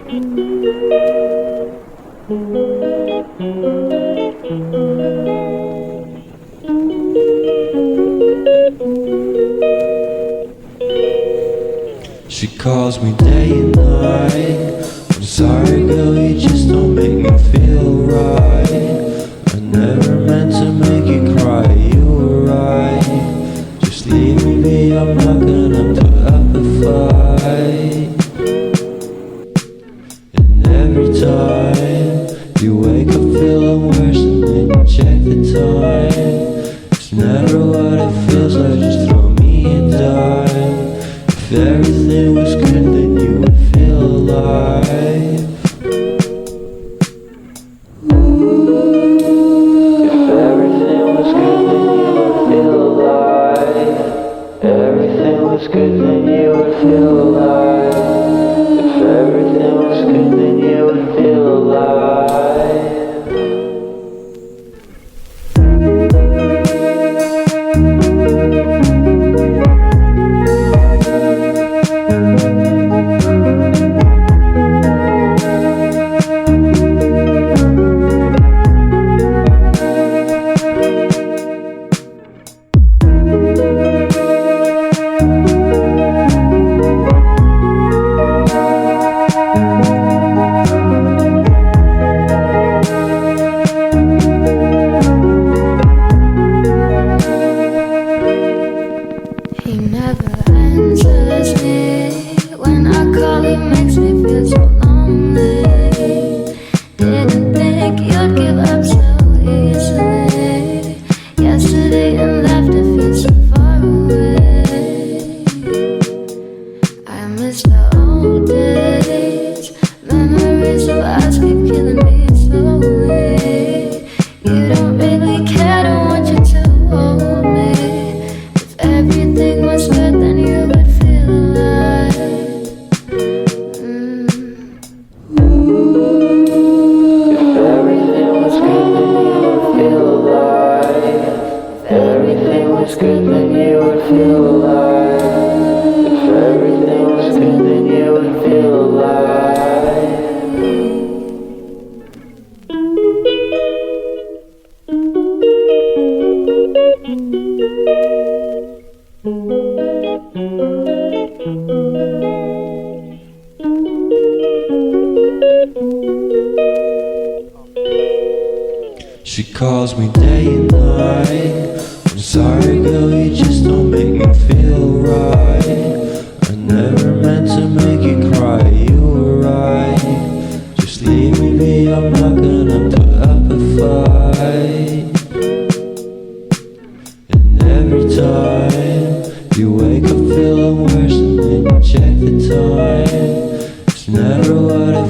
She calls me day and night. I'm sorry girl, you just don't make me feel right. I never meant to make you cry, you were right. Just leave me be, I'm not gonna put up a fight. And every time you wake up feeling worse and then you check the time. It's never what it feels like, just throw me a dime. If everything was good, then you would feel alive. If everything was good, then you would feel alive. Everything was good, then you would feel alive. If everything was good, then you would feel alive. He never answers me. When I call, he makes me feel so lonely. Didn't think you'd give up so easily. Yesterday and laughter feels so far away. I miss the old days. Memories of us keep killing me slowly. You don't really care, don't want you to hold me. Everything was good, then you would feel alive. If everything was good, then you would feel alive. If everything was good, then you would feel alive. If everything was good, then you would feel alive. She calls me day and night. I'm sorry girl, you just don't make me feel right. I never meant to make you cry, you were right. Just leave me be, I'm not gonna put up a fight. And every time you wake up feeling worse and then you check the time. It's never what it